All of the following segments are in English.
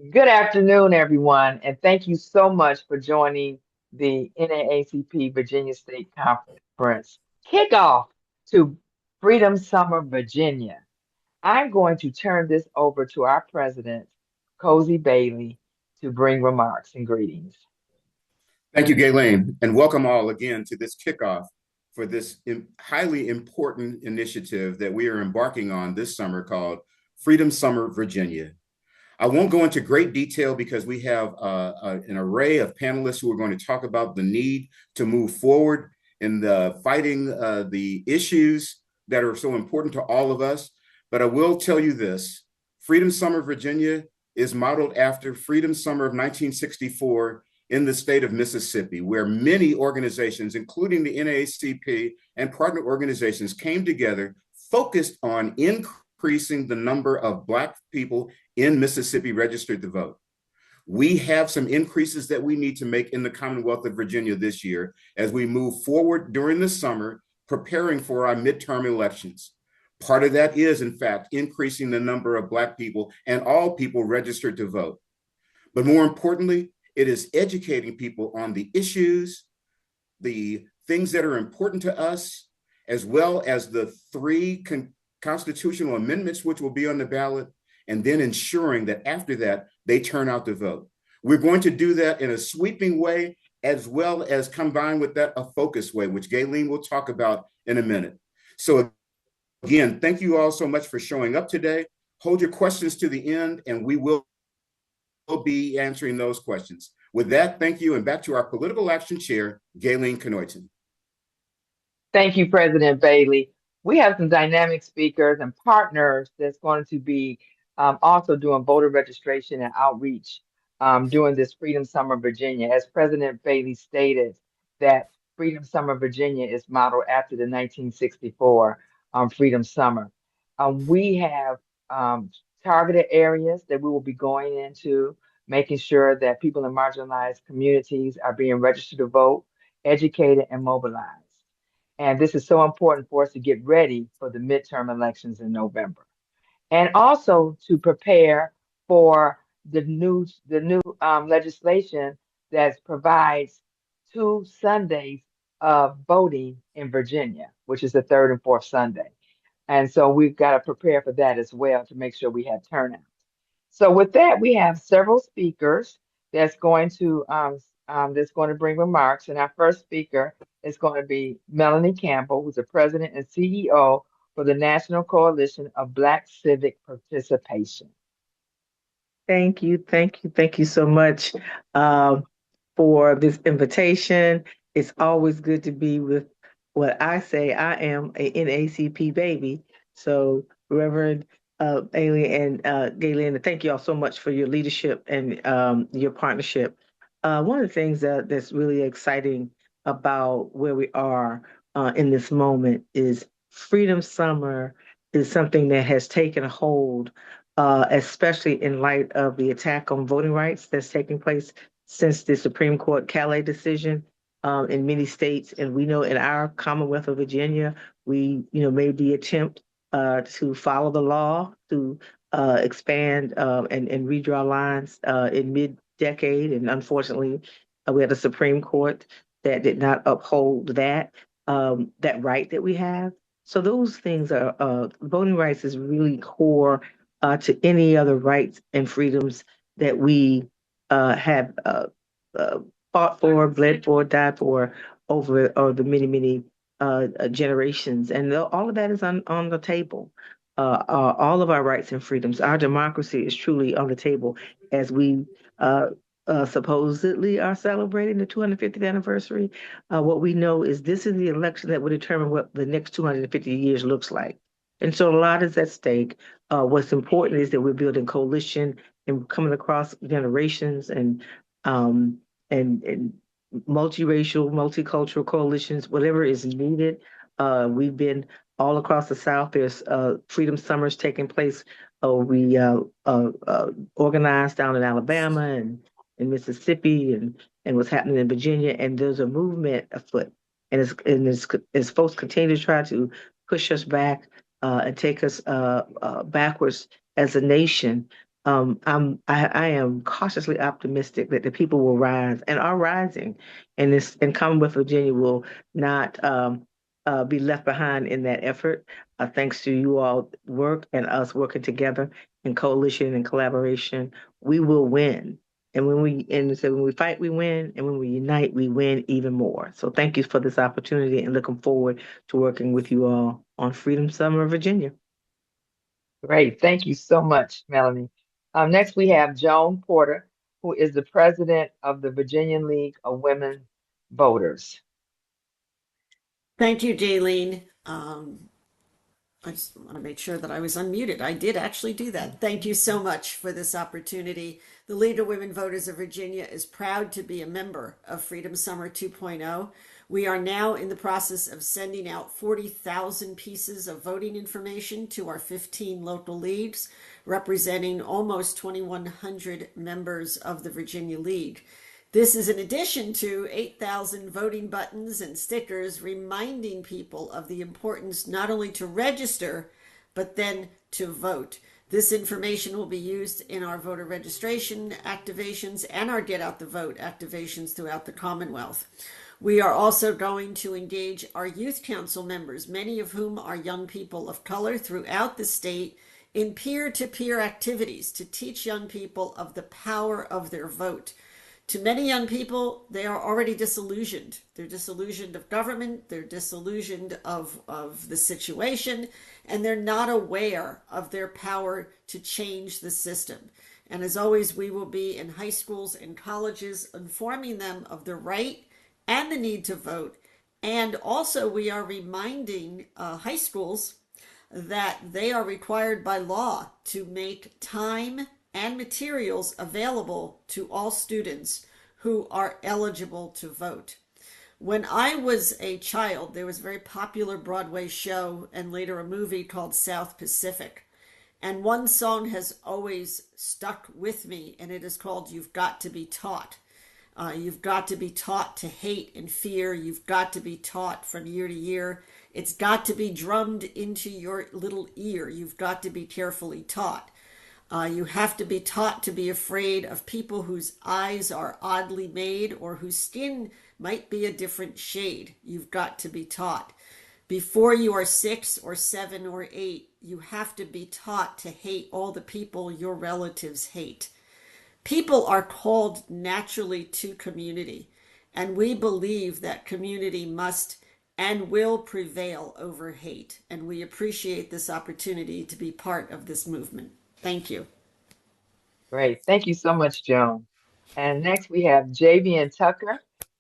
Good afternoon, everyone, and thank you so much for joining the NAACP Virginia State Conference kickoff to Freedom Summer Virginia. I'm going to turn this over to our president, Cozy Bailey, to bring remarks and greetings. Thank you, Gayleen, and welcome all again to this kickoff for this highly important initiative that we are embarking on this summer called Freedom Summer Virginia. I won't go into great detail because we have an array of panelists who are going to talk about the need to move forward in the fighting the issues that are so important to all of us. But I will tell you this, Freedom Summer Virginia is modeled after Freedom Summer of 1964 in the state of Mississippi, where many organizations, including the NAACP and partner organizations, came together focused on increasing the number of Black people in Mississippi registered to vote. We have some increases that we need to make in the Commonwealth of Virginia this year as we move forward during the summer, preparing for our midterm elections. Part of that is, in fact, increasing the number of Black people and all people registered to vote. But more importantly, it is educating people on the issues, the things that are important to us, as well as the three constitutional amendments which will be on the ballot, and then ensuring that after that, they turn out to vote. We're going to do that in a sweeping way, as well as combine with that a focused way, which Gayleen will talk about in a minute. So again, thank you all so much for showing up today. Hold your questions to the end, and we will be answering those questions. With that, thank you, and back to our political action chair, Gayleen Knoyton. Thank you, President Bailey. We have some dynamic speakers and partners that's going to be also doing voter registration and outreach during this Freedom Summer Virginia. As President Bailey stated, that Freedom Summer Virginia is modeled after the 1964 Freedom Summer. We have targeted areas that we will be going into, making sure that people in marginalized communities are being registered to vote, educated, and mobilized. And this is so important for us to get ready for the midterm elections in November. And also to prepare for the new legislation that provides 2 Sundays of voting in Virginia, which is the third and fourth Sunday. And so we've got to prepare for that as well to make sure we have turnout. So with that, we have several speakers that's going to bring remarks. And our first speaker is going to be Melanie Campbell, who's the president and CEO for the National Coalition of Black Civic Participation. Thank you so much for this invitation. It's always good to be with what I say. I am a NAACP baby. So, Reverend Ailey and Gayleen, thank you all so much for your leadership and your partnership. One of the things that's really exciting about where we are in this moment is Freedom Summer is something that has taken hold, especially in light of the attack on voting rights that's taking place since the Supreme Court Calais decision in many states. And we know in our Commonwealth of Virginia, we made the attempt to follow the law, to expand and redraw lines in mid-decade. And unfortunately, we had a Supreme Court that did not uphold that right that we have. So those things are voting rights is really core to any other rights and freedoms that we have fought for, bled for, died for over the many generations, and all of that is on the table. All of our rights and freedoms, our democracy is truly on the table as we supposedly are celebrating the 250th anniversary. What we know is this is the election that will determine what the next 250 years looks like. And so a lot is at stake. What's important is that we're building coalition and coming across generations and multiracial, multicultural coalitions, whatever is needed. We've been all across the South. There's Freedom Summers taking place. We organized down in Alabama and in Mississippi and what's happening in Virginia. And there's a movement afoot. And as folks continue to try to push us back and take us backwards as a nation, I am cautiously optimistic that the people will rise and are rising, and this and Commonwealth Virginia will not be left behind in that effort. Thanks to you all work and us working together in coalition and collaboration, we will win. And when we fight, we win, and when we unite, we win even more. So thank you for this opportunity, and looking forward to working with you all on Freedom Summer, Virginia. Great. Thank you so much, Melanie. Next, we have Joan Porter, who is the president of the Virginian League of Women Voters. Thank you, Jaylene. I just want to make sure that I was unmuted. I did actually do that. Thank you so much for this opportunity. The League of Women Voters of Virginia is proud to be a member of Freedom Summer 2.0. We are now in the process of sending out 40,000 pieces of voting information to our 15 local leagues, representing almost 2,100 members of the Virginia League. This is in addition to 8,000 voting buttons and stickers reminding people of the importance not only to register, but then to vote. This information will be used in our voter registration activations and our Get Out the Vote activations throughout the Commonwealth. We are also going to engage our youth council members, many of whom are young people of color throughout the state, in peer-to-peer activities to teach young people of the power of their vote. To many young people, they are already disillusioned. They're disillusioned of government, they're disillusioned of the situation, and they're not aware of their power to change the system. And as always, we will be in high schools and colleges informing them of the right and the need to vote. And also, we are reminding high schools that they are required by law to make time and materials available to all students who are eligible to vote. When I was a child, there was a very popular Broadway show and later a movie called South Pacific. And one song has always stuck with me, and it is called You've Got to Be Taught. You've got to be taught to hate and fear. You've got to be taught from year to year. It's got to be drummed into your little ear. You've got to be carefully taught. You have to be taught to be afraid of people whose eyes are oddly made or whose skin might be a different shade. You've got to be taught. Before you are 6 or 7 or 8, you have to be taught to hate all the people your relatives hate. People are called naturally to community, and we believe that community must and will prevail over hate. And we appreciate this opportunity to be part of this movement. Thank you. Great. Thank you so much, Joan. And next, we have Javian Tucker.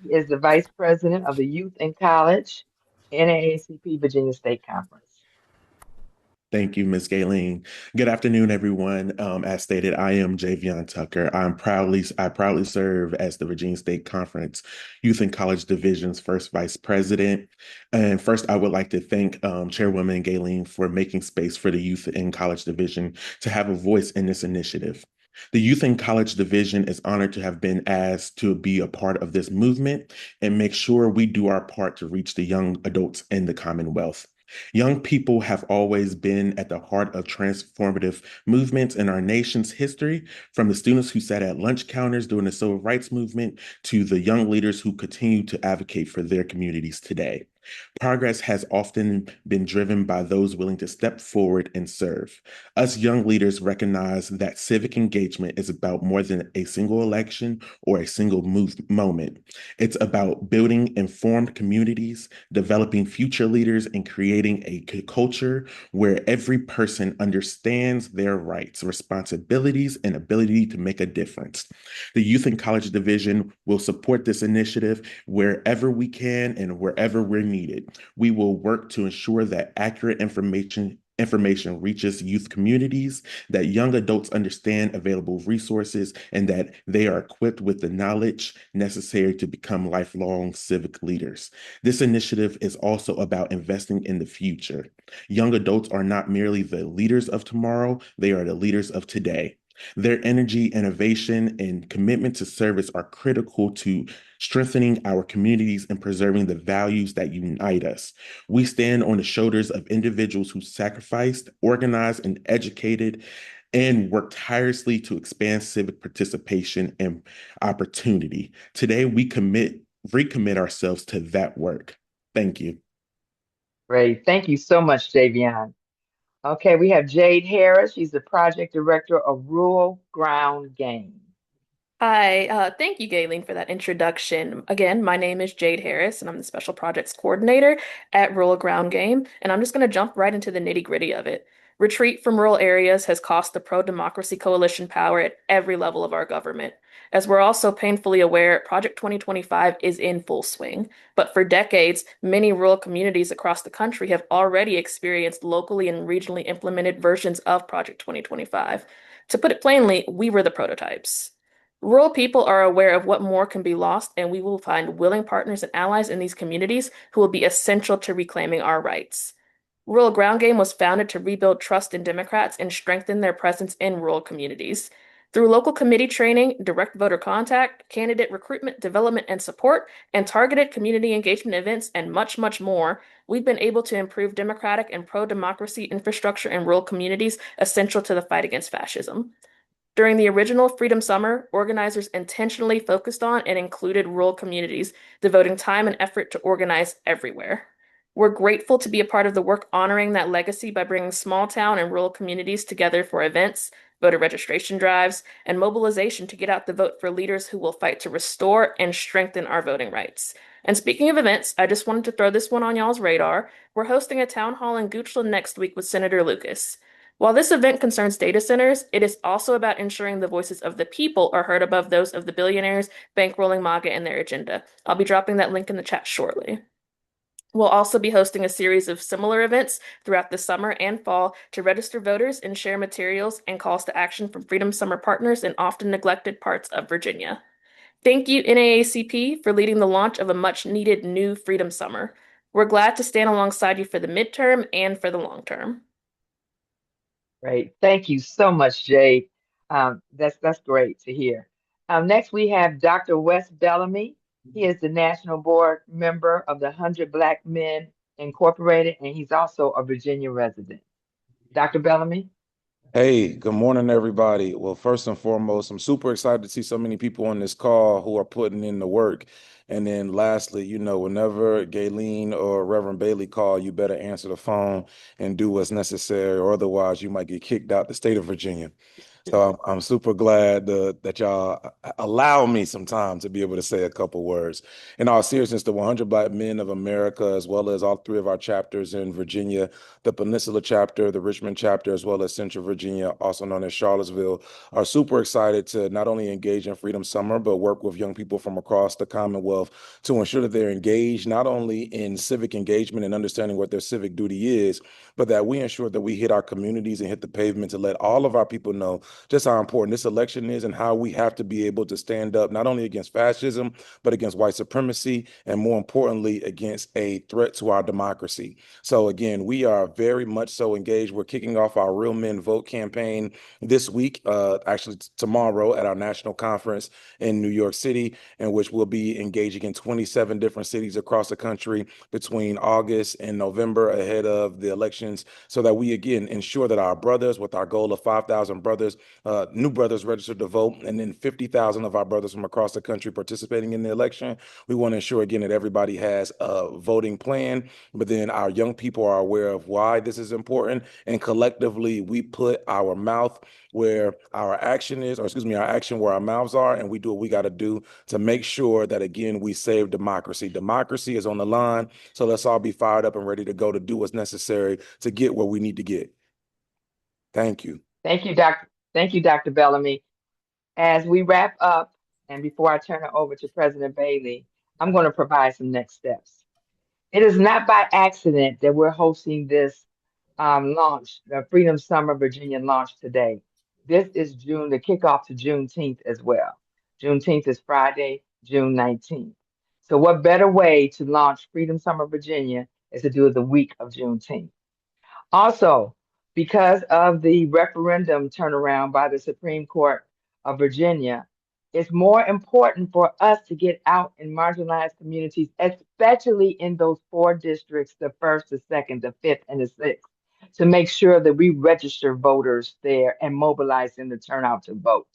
He is the vice president of the Youth in College, NAACP Virginia State Conference. Thank you, Ms. Gayleen. Good afternoon, everyone. As stated, I am Javion Tucker. I proudly serve as the Virginia State Conference Youth and College Division's first vice president. And first, I would like to thank Chairwoman Gayleen for making space for the Youth and College Division to have a voice in this initiative. The Youth and College Division is honored to have been asked to be a part of this movement and make sure we do our part to reach the young adults in the Commonwealth. Young people have always been at the heart of transformative movements in our nation's history, from the students who sat at lunch counters during the civil rights movement to the young leaders who continue to advocate for their communities today. Progress has often been driven by those willing to step forward and serve. Us young leaders recognize that civic engagement is about more than a single election or a single moment. It's about building informed communities, developing future leaders, and creating a culture where every person understands their rights, responsibilities, and ability to make a difference. The Youth and College Division will support this initiative wherever we can and wherever we're needed. We will work to ensure that accurate information reaches youth communities, that young adults understand available resources, and that they are equipped with the knowledge necessary to become lifelong civic leaders. This initiative is also about investing in the future. Young adults are not merely the leaders of tomorrow, they are the leaders of today. Their energy, innovation, and commitment to service are critical to strengthening our communities and preserving the values that unite us. We stand on the shoulders of individuals who sacrificed, organized, and educated and work tirelessly to expand civic participation and opportunity. Today, we recommit ourselves to that work. Thank you. Great. Thank you so much, Javion. Okay, we have Jade Harris. She's the project director of Rural Ground Game. Hi, thank you, Gayleen, for that introduction. Again, my name is Jade Harris, and I'm the Special Projects Coordinator at Rural Ground Game, and I'm just going to jump right into the nitty-gritty of it. Retreat from rural areas has cost the pro-democracy coalition power at every level of our government. As we're also painfully aware, Project 2025 is in full swing, but for decades, many rural communities across the country have already experienced locally and regionally implemented versions of Project 2025. To put it plainly, we were the prototypes. Rural people are aware of what more can be lost, and we will find willing partners and allies in these communities who will be essential to reclaiming our rights. Rural Ground Game was founded to rebuild trust in Democrats and strengthen their presence in rural communities. Through local committee training, direct voter contact, candidate recruitment, development, and support, and targeted community engagement events, and much, much more, we've been able to improve democratic and pro democracy infrastructure in rural communities essential to the fight against fascism. During the original Freedom Summer, organizers intentionally focused on and included rural communities, devoting time and effort to organize everywhere. We're grateful to be a part of the work honoring that legacy by bringing small town and rural communities together for events, voter registration drives, and mobilization to get out the vote for leaders who will fight to restore and strengthen our voting rights. And speaking of events, I just wanted to throw this one on y'all's radar. We're hosting a town hall in Goochland next week with Senator Lucas. While this event concerns data centers, it is also about ensuring the voices of the people are heard above those of the billionaires bankrolling MAGA and their agenda. I'll be dropping that link in the chat shortly. We'll also be hosting a series of similar events throughout the summer and fall to register voters and share materials and calls to action from Freedom Summer partners in often neglected parts of Virginia. Thank you, NAACP, for leading the launch of a much needed new Freedom Summer. We're glad to stand alongside you for the midterm and for the long term. Great. Thank you so much, Jade. That's great to hear. Next, we have Dr. Wes Bellamy. He is the national board member of the 100 Black Men Incorporated, and he's also a Virginia resident. Dr. Bellamy? Hey, good morning, everybody. Well, first and foremost, I'm super excited to see so many people on this call who are putting in the work. And then lastly, whenever Gayleen or Reverend Bailey call, you better answer the phone and do what's necessary, or otherwise you might get kicked out the state of Virginia. So I'm super glad that y'all allow me some time to be able to say a couple words. In all seriousness, the 100 Black Men of America, as well as all three of our chapters in Virginia, the Peninsula chapter, the Richmond chapter, as well as Central Virginia, also known as Charlottesville, are super excited to not only engage in Freedom Summer, but work with young people from across the Commonwealth to ensure that they're engaged not only in civic engagement and understanding what their civic duty is, but that we ensure that we hit our communities and hit the pavement to let all of our people know just how important this election is and how we have to be able to stand up not only against fascism, but against white supremacy, and more importantly, against a threat to our democracy. So again, we are very much so engaged. We're kicking off our Real Men Vote campaign this week, actually tomorrow at our national conference in New York City, in which we'll be engaging in 27 different cities across the country between August and November ahead of the elections, so that we again ensure that our brothers, with our goal of 5,000 brothers, new brothers registered to vote, and then 50,000 of our brothers from across the country participating in the election. We want to ensure again that everybody has a voting plan, but then our young people are aware of why this is important, and collectively we put our mouth where our action is, or excuse me, our action where our mouths are, and we do what we got to do to make sure that again we save democracy. Democracy is on the line, so let's all be fired up and ready to go to do what's necessary to get where we need to get. Thank you. Thank you, Dr. Bellamy. As we wrap up, and before I turn it over to President Bailey, I'm going to provide some next steps. It is not by accident that we're hosting this launch, the Freedom Summer Virginia launch today. This is June, the kickoff to Juneteenth as well. Juneteenth is Friday, June 19th. So what better way to launch Freedom Summer Virginia is to do it the week of Juneteenth. Also, because of the referendum turnaround by the Supreme Court of Virginia, it's more important for us to get out in marginalized communities, especially in those four districts, the first, the second, the fifth, and the sixth, to make sure that we register voters there and mobilize them to turn out to vote.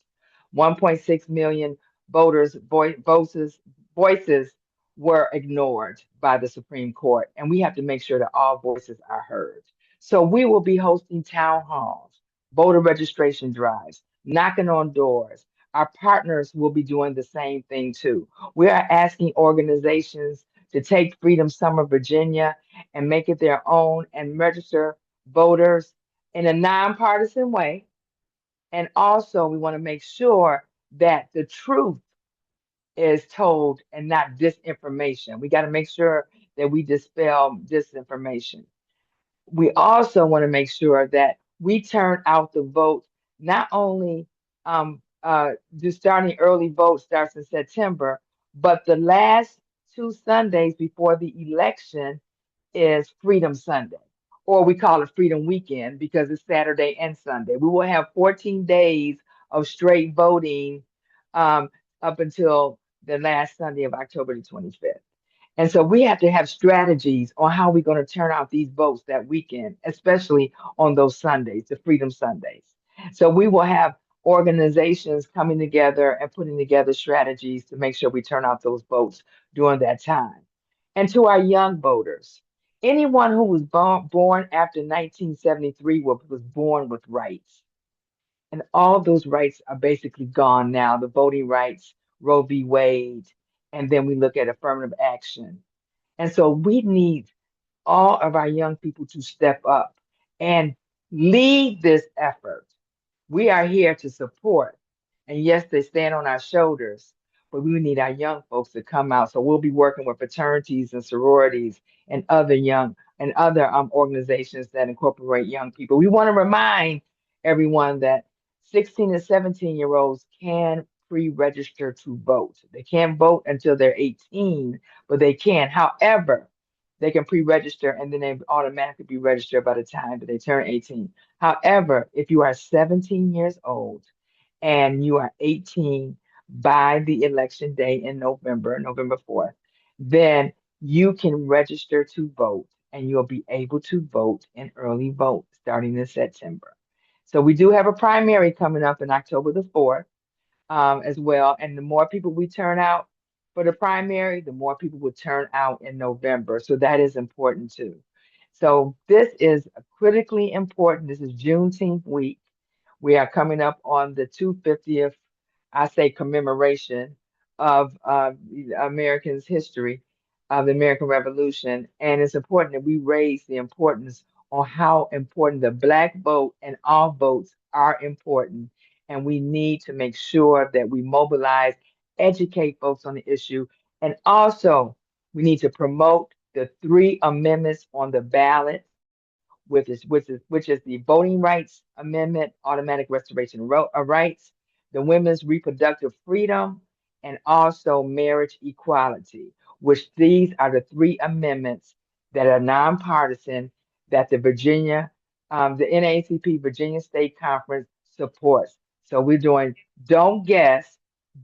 1.6 million voters' voices were ignored by the Supreme Court, and we have to make sure that all voices are heard. So we will be hosting town halls, voter registration drives, knocking on doors. Our partners will be doing the same thing too. We are asking organizations to take Freedom Summer Virginia and make it their own and register voters in a nonpartisan way. And also, we want to make sure that the truth is told and not disinformation. We got to make sure that we dispel disinformation. We also want to make sure that we turn out the vote, not only the starting early vote starts in September, but the last two Sundays before the election is Freedom Sunday, or we call it Freedom Weekend because it's Saturday and Sunday. We will have 14 days of straight voting um, up until the last Sunday of October the 25th. And so we have to have strategies on how we're going to turn out these votes that weekend, especially on those Sundays, the Freedom Sundays. So we will have organizations coming together and putting together strategies to make sure we turn out those votes during that time. And to our young voters, anyone who was born after 1973 was born with rights. And all those rights are basically gone now. The voting rights, Roe v. Wade, and then we look at affirmative action. And so we need all of our young people to step up and lead this effort. We are here to support. And yes, they stand on our shoulders, but we need our young folks to come out. So we'll be working with fraternities and sororities and other organizations that incorporate young people. We want to remind everyone that 16 and 17-year-olds can pre-register to vote. They can't vote until they're 18, but they can. However, they can pre-register and then they automatically be registered by the time that they turn 18. However, if you are 17 years old and you are 18 by the election day in November, November 4th, then you can register to vote and you'll be able to vote in early vote starting in September. So we do have a primary coming up in October the 4th as well. And the more people we turn out for the primary, the more people will turn out in November. So that is important too. So this is critically important. This is Juneteenth week. We are coming up on the 250th, I say, commemoration of Americans' history of the American Revolution. And it's important that we raise the importance on how important the Black vote and all votes are important. And we need to make sure that we mobilize, educate folks on the issue. And also, we need to promote the three amendments on the ballot which is the Voting Rights Amendment, Automatic Restoration of Rights, the Women's Reproductive Freedom, and also Marriage Equality, which these are the three amendments that are nonpartisan that the NAACP Virginia State Conference supports. So we're doing don't guess,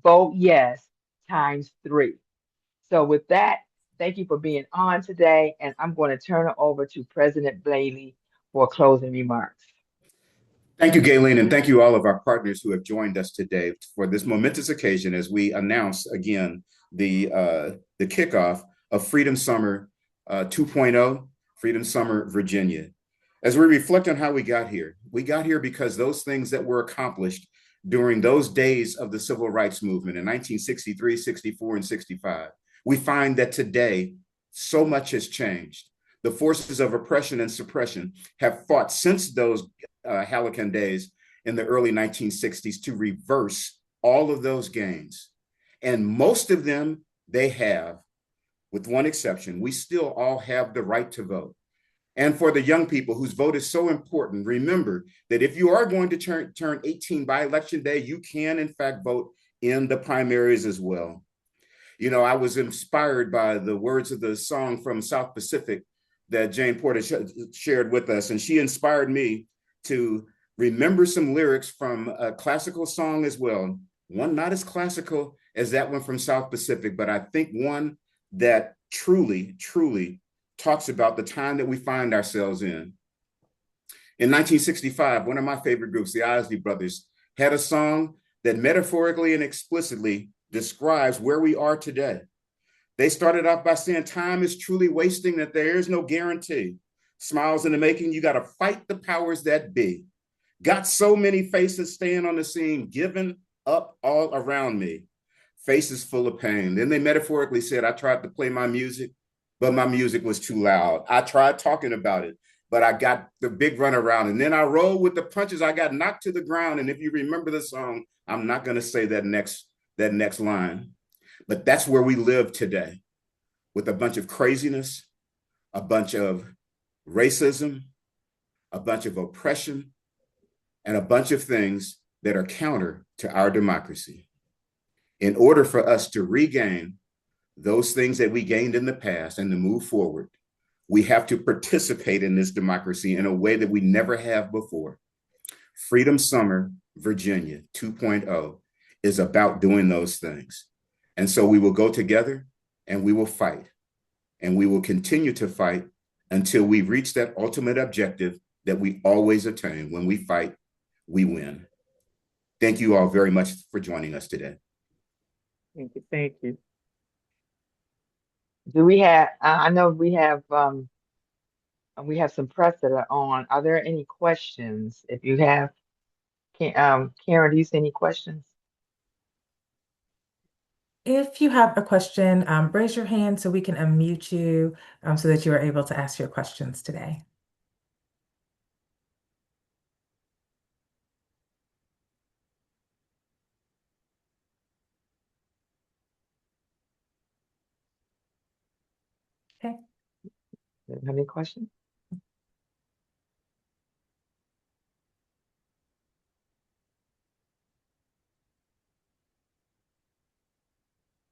vote yes times three. So with that, thank you for being on today, and I'm going to turn it over to President Bailey for closing remarks. Thank you, Gayleen, and thank you all of our partners who have joined us today for this momentous occasion as we announce again the kickoff of Freedom Summer 2.0, Freedom Summer Virginia. As we reflect on how we got here because those things that were accomplished during those days of the civil rights movement in 1963, 64, and 65, we find that today so much has changed. The forces of oppression and suppression have fought since those Hallican days in the early 1960s to reverse all of those gains. And most of them they have, with one exception. We still all have the right to vote. And for the young people whose vote is so important, remember that if you are going to turn 18 by election day, you can in fact vote in the primaries as well. You know, I was inspired by the words of the song from South Pacific that Jane Porter shared with us. And she inspired me to remember some lyrics from a classical song as well. One not as classical as that one from South Pacific, but I think one that truly, truly talks about the time that we find ourselves in. In 1965, one of my favorite groups, the Isley Brothers, had a song that metaphorically and explicitly describes where we are today. They started off by saying time is truly wasting, that there is no guarantee. Smiles in the making, you got to fight the powers that be. Got so many faces staying on the scene, giving up all around me. Faces full of pain. Then they metaphorically said, I tried to play my music, but my music was too loud. I tried talking about it, but I got the big runaround. And then I rolled with the punches. I got knocked to the ground. And if you remember the song, I'm not going to say that next line. But that's where we live today, with a bunch of craziness, a bunch of racism, a bunch of oppression, and a bunch of things that are counter to our democracy. In order for us to regain those things that we gained in the past and to move forward, we have to participate in this democracy in a way that we never have before. Freedom Summer Virginia 2.0 is about doing those things. And so we will go together and we will fight. And we will continue to fight until we reach that ultimate objective that we always attain. When we fight, we win. Thank you all very much for joining us today. Thank you. Thank you. Do we have, I know we have some press that are on. Are there any questions? If you have, Karen, do you see any questions? If you have a question, raise your hand so we can unmute you so that you are able to ask your questions today. Okay. Do you have any questions?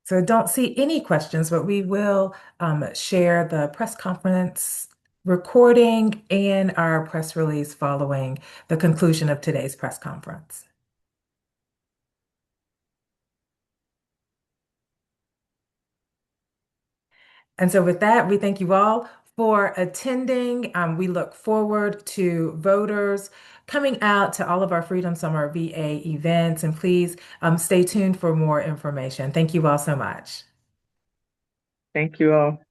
So don't see any questions, but we will share the press conference recording and our press release following the conclusion of today's press conference. And so with that, we thank you all for attending. We look forward to voters coming out to all of our Freedom Summer VA events, and please stay tuned for more information. Thank you all so much. Thank you all.